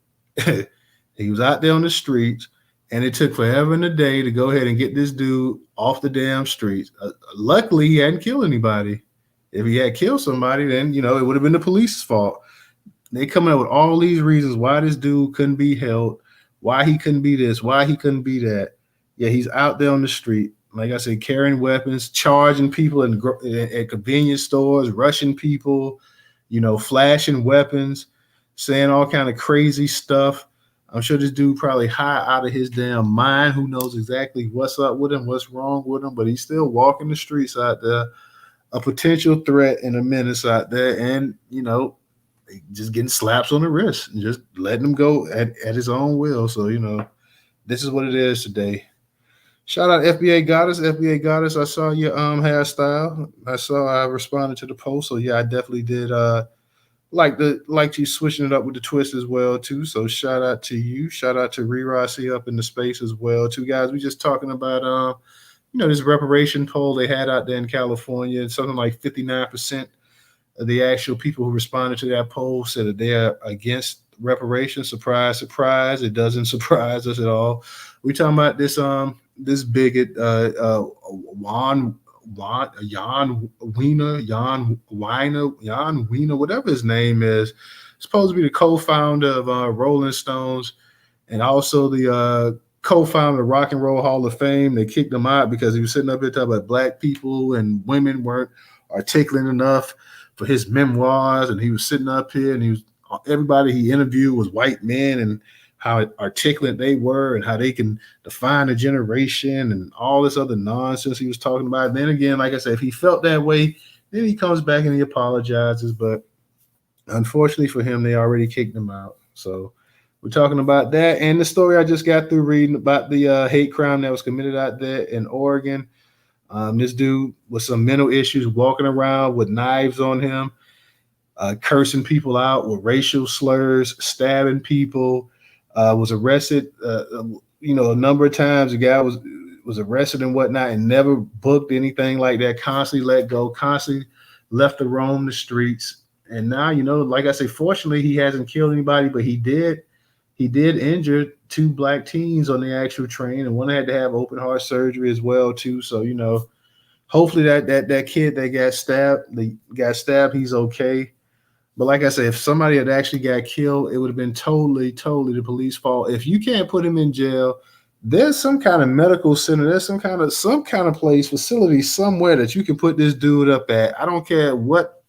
He was out there on the streets, and it took forever and a day to go ahead and get this dude off the damn streets. Luckily, he hadn't killed anybody. If he had killed somebody, then, it would have been the police's fault. They coming up with all these reasons why this dude couldn't be held, why he couldn't be this, why he couldn't be that. Yeah, he's out there on the street. Like I said, carrying weapons, charging people at convenience stores, rushing people, flashing weapons, saying all kind of crazy stuff. I'm sure this dude probably high out of his damn mind. Who knows exactly what's up with him, what's wrong with him, but he's still walking the streets out there, a potential threat and a menace out there, and, just getting slaps on the wrist and just letting him go at his own will. So, this is what it is today. Shout out FBA Goddess. FBA Goddess, I saw your hairstyle. I responded to the post. So yeah, I definitely did like you switching it up with the twist as well too. So shout out to you. Shout out to Rera. I see up in the space as well too, guys. We just talking about this reparation poll they had out there in California, and something like 59% of the actual people who responded to that poll said that they are against reparations. Surprise, surprise. It doesn't surprise us at all. We talking about this bigot, Jan Wiener, whatever his name is, supposed to be the co-founder of Rolling Stones and also the co-founder of Rock and Roll Hall of Fame. They kicked him out because he was sitting up here talking about black people and women weren't articulate enough for his memoirs, and he was sitting up here and everybody he interviewed was white men and how articulate they were and how they can define a generation and all this other nonsense he was talking about. And then again, like I said, if he felt that way, then he comes back and he apologizes. But unfortunately for him, they already kicked him out. So we're talking about that. And the story I just got through reading about the hate crime that was committed out there in Oregon. This dude with some mental issues, walking around with knives on him, cursing people out with racial slurs, stabbing people. Was arrested, a number of times. The guy was arrested and whatnot, and never booked anything like that. Constantly let go, constantly left to roam the streets. And now, like I say, fortunately, he hasn't killed anybody, but he did injure two black teens on the actual train, and one had to have open heart surgery as well too. So hopefully that kid that got stabbed, he's okay. But like I said, if somebody had actually got killed, it would have been totally, totally the police fault. If you can't put him in jail, there's some kind of medical center, there's some kind of place, facility somewhere that you can put this dude up at. I don't care what,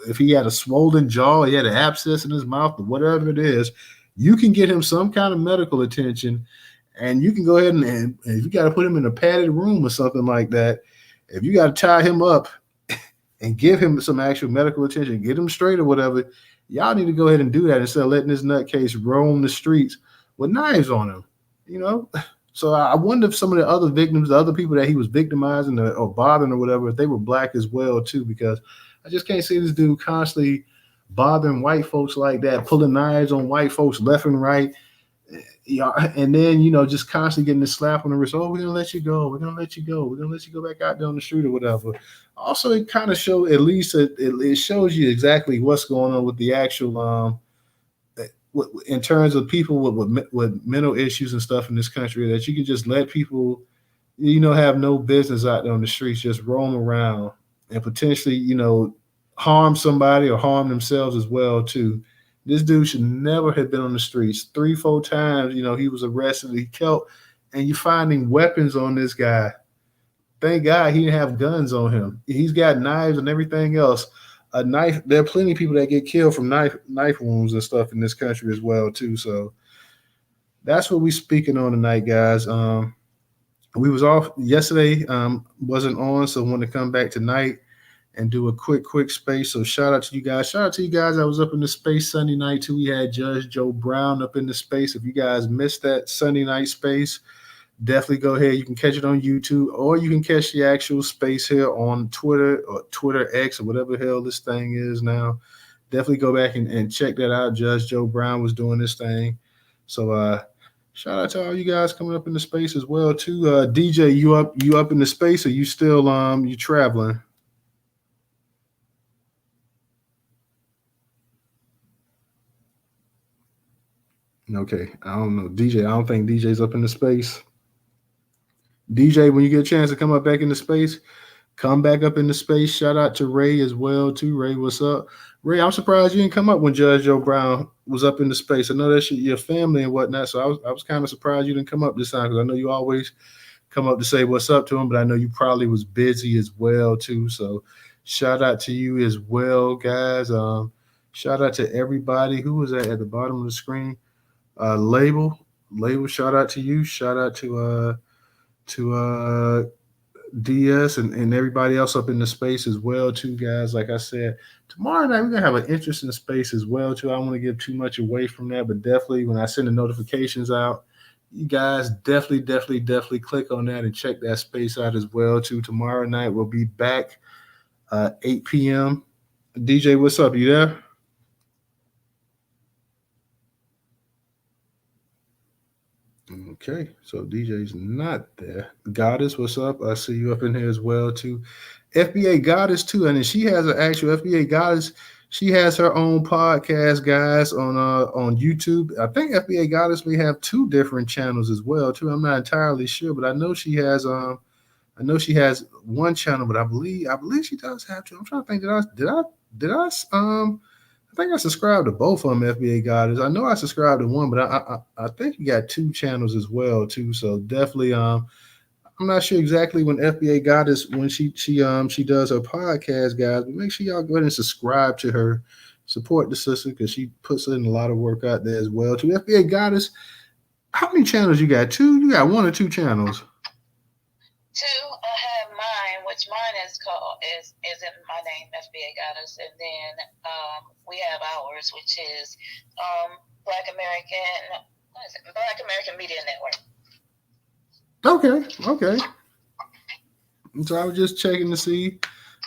if he had a swollen jaw, he had an abscess in his mouth, or whatever it is, you can get him some kind of medical attention, and you can go ahead and if you got to put him in a padded room or something like that, if you got to tie him up and give him some actual medical attention, get him straight or whatever, y'all need to go ahead and do that instead of letting this nutcase roam the streets with knives on him. You know, so I wonder if some of the other victims, the other people that he was victimizing or bothering or whatever, if they were black as well too, because I just can't see this dude constantly bothering white folks like that, pulling knives on white folks left and right. Yeah, and then just constantly getting the slap on the wrist. Oh, we're gonna let you go. We're gonna let you go. We're gonna let you go back out there on the street or whatever. Also, it kind of shows, at least it shows you exactly what's going on with the actual in terms of people with mental issues and stuff in this country, that you can just let people have no business out there on the streets, just roam around and potentially harm somebody or harm themselves as well too. This dude should never have been on the streets. 3 4 times he was arrested, he killed, and you finding weapons on this guy. Thank God he didn't have guns on him. He's got knives and everything else. A knife. There are plenty of people that get killed from knife wounds and stuff in this country as well too. So that's what we speaking on tonight, guys. We was off yesterday. Wasn't on, so want to come back tonight and do a quick space. So shout out to you guys. Shout out to you guys. I was up in the space Sunday night too. We had Judge Joe Brown up in the space. If you guys missed that Sunday night space, definitely go ahead. You can catch it on YouTube, or you can catch the actual space here on Twitter or Twitter X or whatever the hell this thing is now. Definitely go back and check that out. Judge Joe Brown was doing this thing. So shout out to all you guys coming up in the space as well too. DJ, you up in the space, or you still you traveling? Okay, I don't know. DJ, I don't think DJ's up in the space. DJ, when you get a chance to come up back into space, come back up into space. Shout out to Ray as well, too. Ray, what's up? Ray, I'm surprised you didn't come up when Judge Joe Brown was up in the space. I know that's your family and whatnot, so I was kind of surprised you didn't come up this time, because I know you always come up to say what's up to him, but I know you probably was busy as well, too. So shout out to you as well, guys. Shout out to everybody. Who was that at the bottom of the screen? Label, shout out to you. Shout out to DS and everybody else up in the space as well too, guys. Like I said, tomorrow night we're gonna have an interesting space as well too. I don't want to give too much away from that, but definitely when I send the notifications out, you guys definitely click on that and check that space out as well too. Tomorrow night we'll be back 8 p.m. DJ, what's up? You there? Okay, so DJ's not there. Goddess, what's up? I see you up in here as well too. FBA Goddess too, and then she has an actual FBA Goddess. She has her own podcast, guys, on YouTube. I think FBA Goddess may have two different channels as well too. I'm not entirely sure, but I know she has one channel, but I believe she does have two. I'm trying to think. I think I subscribed to both of them, FBA Goddess. I know I subscribed to one, but I think you got two channels as well too. So definitely I'm not sure exactly when FBA Goddess, when she does her podcast, guys, but make sure y'all go ahead and subscribe to her. Support the sister, because she puts in a lot of work out there as well too. FBA Goddess, how many channels you got? Two? You got one or two channels? Two. I have mine, which mine is called is in my name, FBA Goddess, and then we have ours, which is Black American. What is it? Black American Media Network. Okay. So I was just checking to see.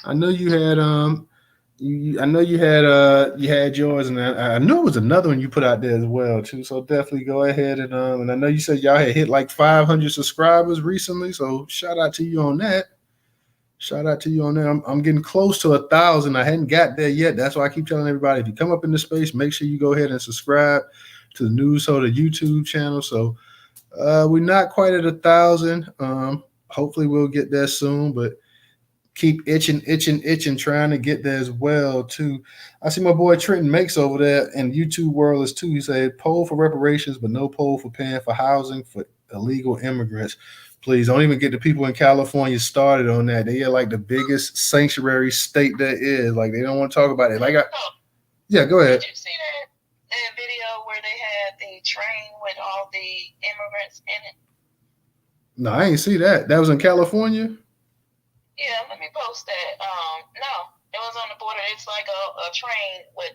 I know you had I know you had yours, and I knew it was another one you put out there as well too. So definitely go ahead and I know you said y'all had hit like 500 subscribers recently. So shout out to you on that. Shout out to you on that. I'm getting close to 1,000. I hadn't got there yet. That's why I keep telling everybody, if you come up in the space, make sure you go ahead and subscribe to the Newstoter YouTube channel. So we're not quite at 1,000. Hopefully we'll get there soon, but keep itching, trying to get there as well too. I see my boy Trenton Makes over there in YouTube world is too. He said poll for reparations, but no poll for paying for housing for illegal immigrants. Please don't even get the people in California started on that. They are like the biggest sanctuary state there is. Like they don't want to talk about it. Yeah, go ahead. Did you see that video where they had the train with all the immigrants in it? No, I ain't see that. That was in California. Yeah, let me post that. No, it was on the border. It's like a train with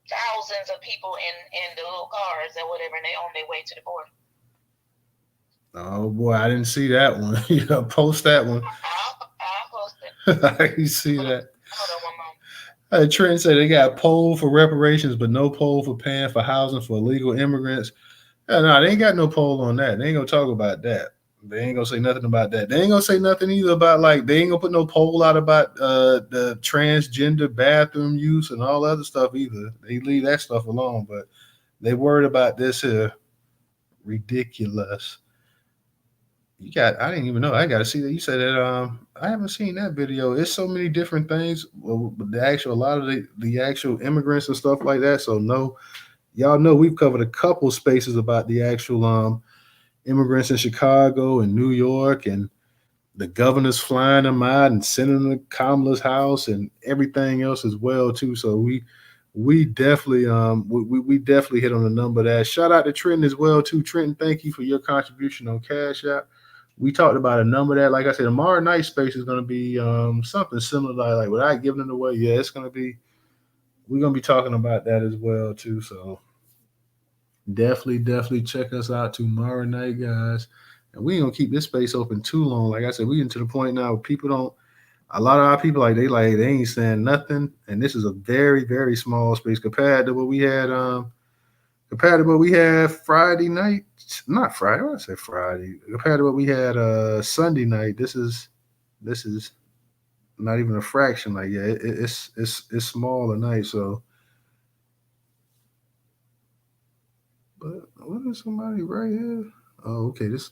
thousands of people in the little cars or whatever, and they on their way to the border. Oh boy, I didn't see that one. Yeah, post that one. I'll post it. I didn't see that. Hold on one moment. Trent said they got poll for reparations, but no poll for paying for housing for illegal immigrants. Yeah, no, they ain't got no poll on that. They ain't gonna talk about that. They ain't gonna say nothing about that. They ain't gonna say nothing either about like they ain't gonna put no poll out about the transgender bathroom use and all other stuff either. They leave that stuff alone, but they worried about this here. Ridiculous. I didn't even know. I gotta see that. You said that I haven't seen that video. It's so many different things. Well, a lot of the actual immigrants and stuff like that. So no, y'all know we've covered a couple spaces about the actual immigrants in Chicago and New York, and the governors flying them out and sending them to Kamala's house and everything else as well too. So we definitely we definitely hit on a number of that. Shout out to Trenton as well too. Trenton, thank you for your contribution on Cash App. We talked about a number of that. Like I said, tomorrow night space is going to be something similar, like without giving it away. Yeah, it's going to be. We're going to be talking about that as well too. So definitely check us out tomorrow night, guys. And we ain't gonna keep this space open too long. Like I said, we into the point now where people don't. A lot of our people they ain't saying nothing, and this is a very small space compared to what we had. Compared to what we had Friday night, not Friday. I said Friday. Compared to what we had Sunday night, this is not even a fraction. Like yeah, it's small tonight. So, but what is somebody right here? Oh, okay. This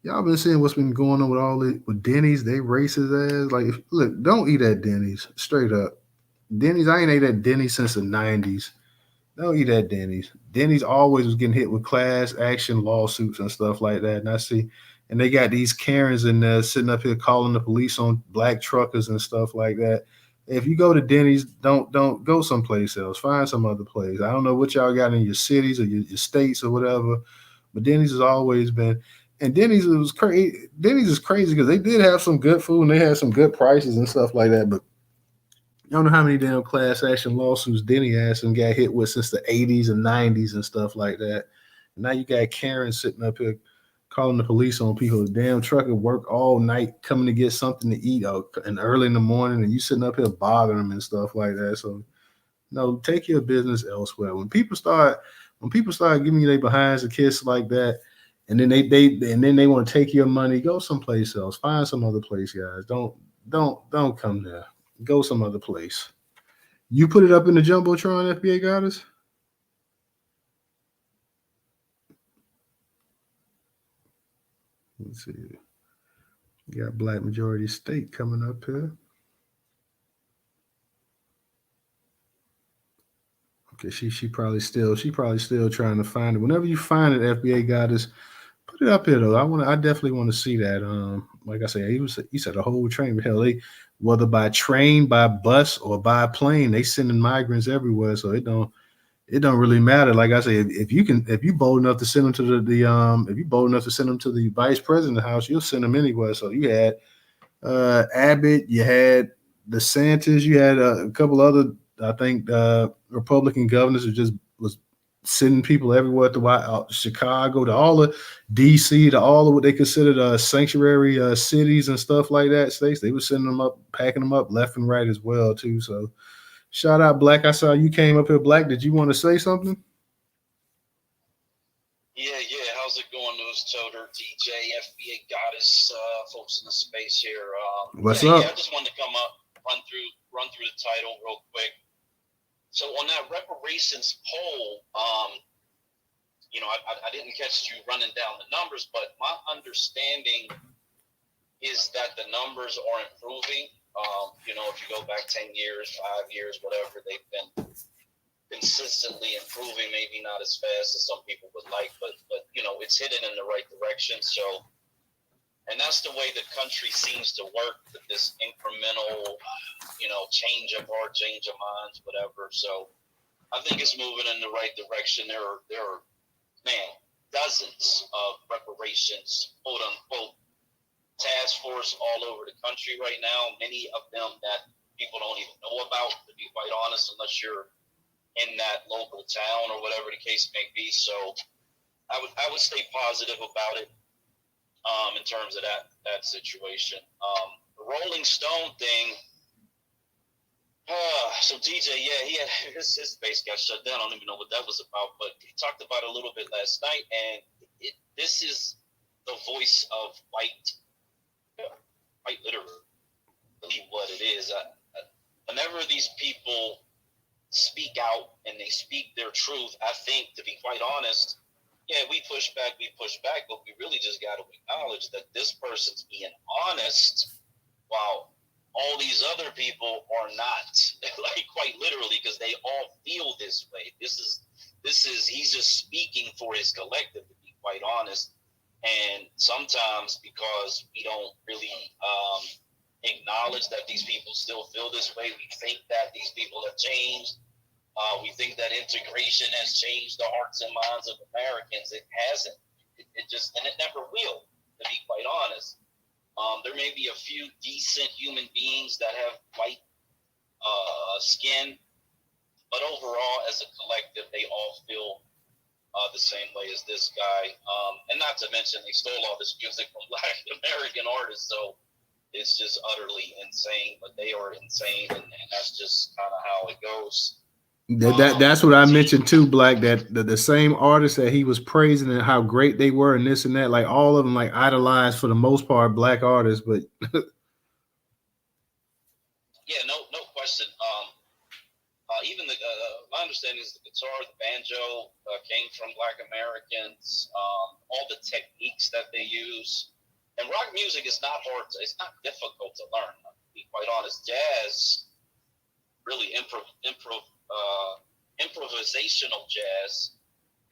y'all been seeing what's been going on with all the with Denny's. They racist ass. Like, look, don't eat at Denny's. Straight up, Denny's. I ain't ate at Denny's since the '90s. Don't eat at Denny's. Denny's always was getting hit with class action lawsuits and stuff like that. And I see, and they got these Karens in there sitting up here calling the police on black truckers and stuff like that. If you go to Denny's, don't go someplace else. Find some other place. I don't know what y'all got in your cities or your states or whatever, but Denny's has always been. And Denny's was crazy. Denny's is crazy because they did have some good food and they had some good prices and stuff like that. But I don't know how many damn class action lawsuits Denny has and got hit with since the 80s and 90s and stuff like that. And now you got Karen sitting up here calling the police on people. The damn trucker work all night coming to get something to eat and early in the morning, and you sitting up here bothering them and stuff like that. So no, take your business elsewhere. When people start giving you their behinds a kiss like that, and then they want to take your money, go someplace else. Find some other place, guys. Don't come there. Go some other place. You put it up in the Jumbotron, FBA Goddess? Let's see. You got Black Majority State coming up here. Okay, she probably still trying to find it. Whenever you find it, FBA Goddess, put it up here though. I definitely want to see that. Like I said, he said a whole train. But hell, they whether by train, by bus, or by plane, they sending migrants everywhere. So it don't really matter. Like I say, if you bold enough to send them to if you bold enough to send them to the vice president's house, you'll send them anywhere. So you had Abbott, you had DeSantis, you had a couple other, I think, Republican governors who just was sending people everywhere to Chicago, to all of DC, to all of what they considered sanctuary cities and stuff like that, states. They were sending them up, packing them up left and right as well too. So shout out, Black. I saw you came up here, Black. Did you want to say something? Yeah. How's it going, Newstoter, DJ, FBA Goddess, folks in the space here? What's up? I just wanted to come up, run through the title real quick. So on that reparations poll, I didn't catch you running down the numbers, but my understanding is that the numbers are improving. If you go back 10 years, 5 years, whatever, they've been consistently improving, maybe not as fast as some people would like, but it's headed in the right direction. So, and that's the way the country seems to work, with this incremental, change of heart, change of minds, whatever. So I think it's moving in the right direction. There are dozens of reparations, quote unquote, task force all over the country right now. Many of them that people don't even know about, to be quite honest, unless you're in that local town or whatever the case may be. So I would stay positive about it in terms of that situation. The Rolling Stone thing. So DJ, he had his base got shut down. I don't even know what that was about, but he talked about it a little bit last night. And this is the voice of white literally what it is. Whenever these people speak out and they speak their truth, I think, to be quite honest, we push back, but we really just got to acknowledge that this person's being honest while all these other people are not, like quite literally, because they all feel this way. This is he's just speaking for his collective, to be quite honest. And sometimes because we don't really acknowledge that these people still feel this way, we think that these people have changed. We think that integration has changed the hearts and minds of Americans. It hasn't. And it never will, to be quite honest. There may be a few decent human beings that have white skin, but overall, as a collective, they all feel the same way as this guy. And not to mention, they stole all this music from Black American artists, so it's just utterly insane. But they are insane, and that's just kind of how it goes. That's what I mentioned too, Black. That the same artists that he was praising and how great they were and this and that, like all of them, like idolized for the most part Black artists, but no question. Even my understanding is the guitar, the banjo came from Black Americans. All the techniques that they use, and rock music is not hard. It's not difficult to learn. To be quite honest, jazz, really improvisational jazz,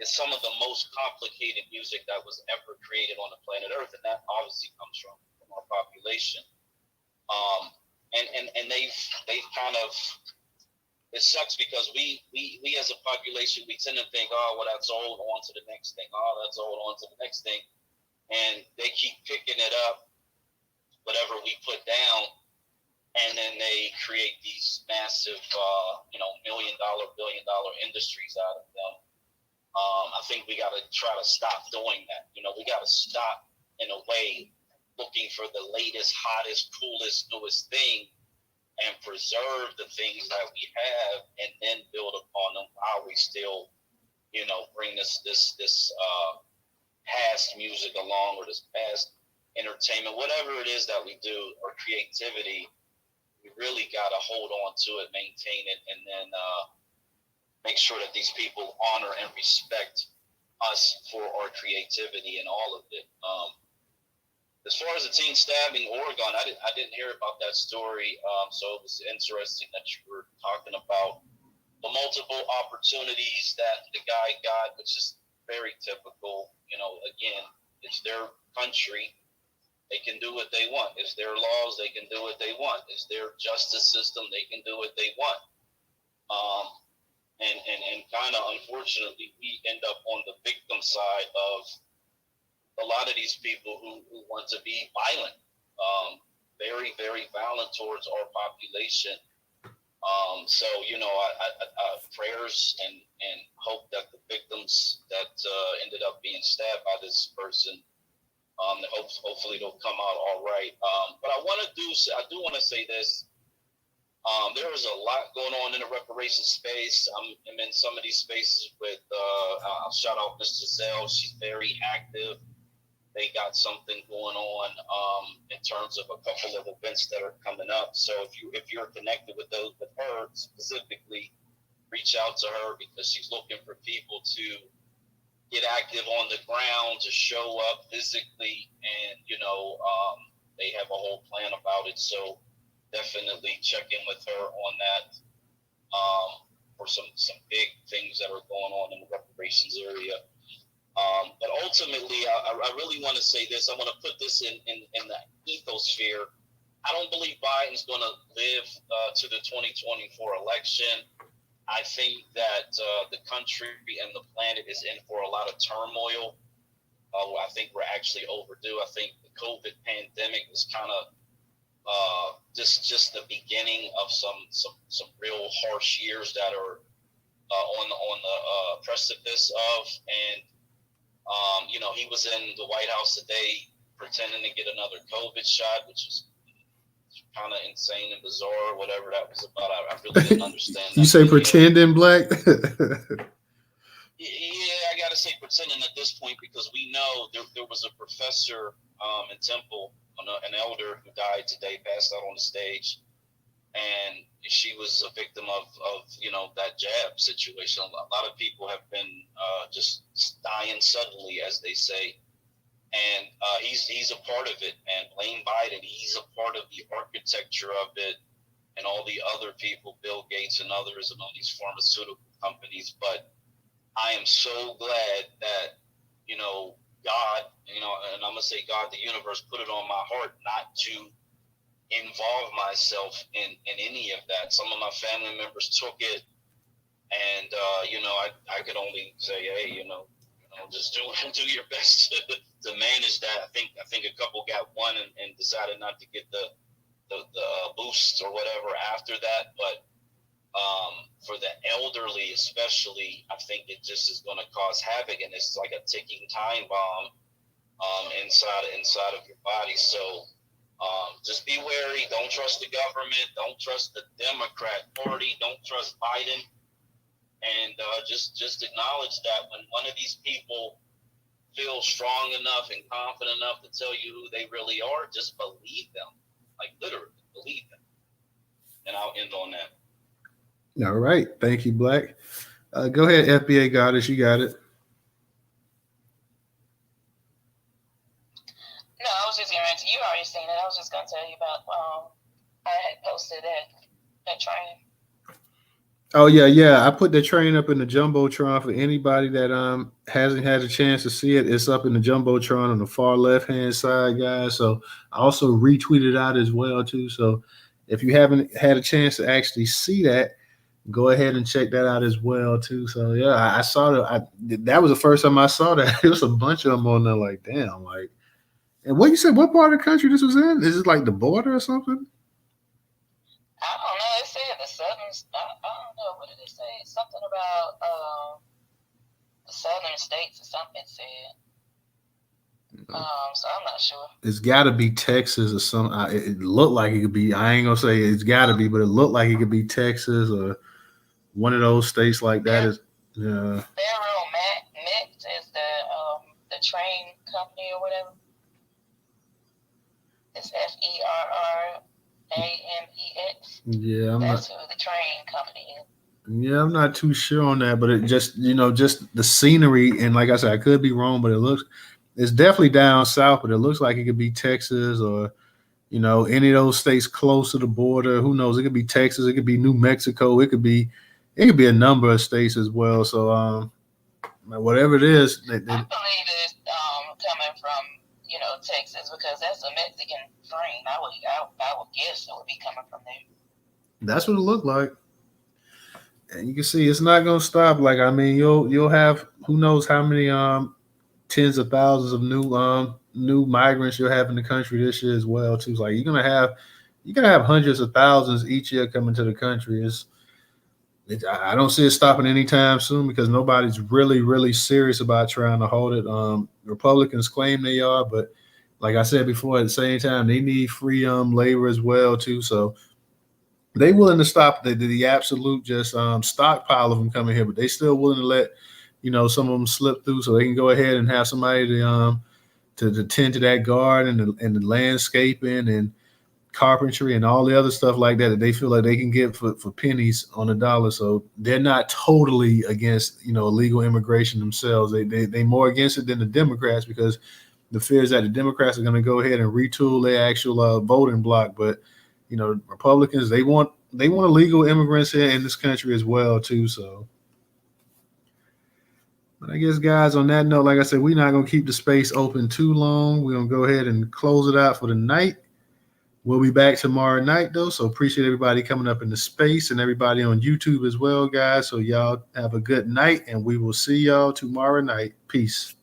is some of the most complicated music that was ever created on the planet Earth, and that obviously comes from our population. And they've kind of, it sucks because we as a population, we tend to think, oh, well, that's old, on to the next thing. Oh, that's old, on to the next thing. And they keep picking it up, whatever we put down, and then they create these massive, $1 million, $1 billion industries out of them. I think we got to try to stop doing that. We got to stop, in a way, looking for the latest, hottest, coolest, newest thing, and preserve the things that we have, and then build upon them while we still, bring this past music along, or this past entertainment, whatever it is that we do, or creativity. We really got to hold on to it, maintain it, and then make sure that these people honor and respect us for our creativity and all of it. As far as the teen stabbing, Oregon, I didn't hear about that story, so it was interesting that you were talking about the multiple opportunities that the guy got, which is very typical. Again, it's their country. They can do what they want. It's their laws. They can do what they want. It's their justice system. They can do what they want. And kind of unfortunately, we end up on the victim side of a lot of these people who want to be violent, very, very violent towards our population. So prayers and hope that the victims that ended up being stabbed by this person, hopefully they'll come out all right. But I do want to say this. There is a lot going on in the reparations space. I'm in some of these spaces with, I'll shout out Mr. Zell. She's very active. They got something going on in terms of a couple of events that are coming up. So if you're connected with her specifically, reach out to her because she's looking for people to get active on the ground, to show up physically, and they have a whole plan about it. So definitely check in with her on that for some big things that are going on in the reparations area. But ultimately, I really want to say this. I want to put this in the ethosphere. I don't believe Biden's going to live to the 2024 election. I think that the country and the planet is in for a lot of turmoil. I think we're actually overdue. I think the COVID pandemic was kind of just the beginning of some real harsh years that are on the precipice of. And he was in the White House today pretending to get another COVID shot, which was kind of insane and bizarre, or whatever that was about. I really didn't understand that. You say pretending, Black? Yeah, I got to say pretending at this point, because we know there was a professor in Temple, an elder who died today, passed out on the stage, and she was a victim of that jab situation. A lot of people have been just dying suddenly, as they say, and he's a part of it. And blame Biden, he's a part of the architecture of it, and all the other people, Bill Gates and others, and all these pharmaceutical companies. But I am so glad that God, and I'm gonna say God, the universe, put it on my heart not to involve myself in any of that. Some of my family members took it, and I could only say, hey, just do your best to manage that. I think a couple got one and decided not to get the boost or whatever after that. But for the elderly especially, I think it just is going to cause havoc, and it's like a ticking time bomb inside of your body. So just be wary. Don't trust the government. Don't trust the Democrat Party. Don't trust Biden. And just acknowledge that when one of these people feels strong enough and confident enough to tell you who they really are, just believe them. Like, literally, believe them. And I'll end on that. All right. Thank you, Black. Go ahead, FBA Goddess. You got it. No, I was just going to, you already seen it. I was just going to tell you about, I had posted that training. Oh, yeah. I put the train up in the Jumbotron for anybody that hasn't had a chance to see it. It's up in the Jumbotron on the far left-hand side, guys. So I also retweeted out as well, too. So if you haven't had a chance to actually see that, go ahead and check that out as well, too. So, yeah, I saw that. That was the first time I saw that. There was a bunch of them on there, like, damn. Like, and what you said, what part of the country this was in? Is it like the border or something? I don't know. It said the southern. I don't know. What did it say? Something about the southern states or something. It said. So I'm not sure. It's got to be Texas or something. It looked like it could be. I ain't gonna say it's got to be, but it looked like it could be Texas or one of those states like that. Federal Mix is the train company or whatever. It's FERRAMEX. Yeah, that's who the train company is. Yeah, I'm not too sure on that, but it just just the scenery, and like I said, I could be wrong, but it's definitely down south, but it looks like it could be Texas or any of those states close to the border. Who knows? It could be Texas, it could be New Mexico, it could be a number of states as well. So whatever it is, I believe it's coming from Texas, because that's a Mexican train. I would guess it would be coming from there. That's what it looked like. And you can see it's not going to stop. Like, I mean, you'll have who knows how many tens of thousands of new migrants you'll have in the country this year as well too. It's like you're going to have you're gonna have hundreds of thousands each year coming to the country. I don't see it stopping anytime soon because nobody's really serious about trying to hold it. Republicans claim they are, but like I said before, at the same time, they need free labor as well too. So they willing to stop the absolute just stockpile of them coming here, but they still willing to let some of them slip through so they can go ahead and have somebody to tend to that garden and the landscaping and carpentry and all the other stuff like that they feel like they can get for pennies on a dollar. So they're not totally against illegal immigration themselves. They more against it than the Democrats because the fear is that the Democrats are going to go ahead and retool their actual voting block. But Republicans they want illegal immigrants here in this country as well too. So. But I guess, guys, on that note, like I said, we're not going to keep the space open too long. We're going to go ahead and close it out for the night. We'll be back tomorrow night, though, so appreciate everybody coming up in the space and everybody on YouTube as well, guys. So y'all have a good night, and we will see y'all tomorrow night. Peace.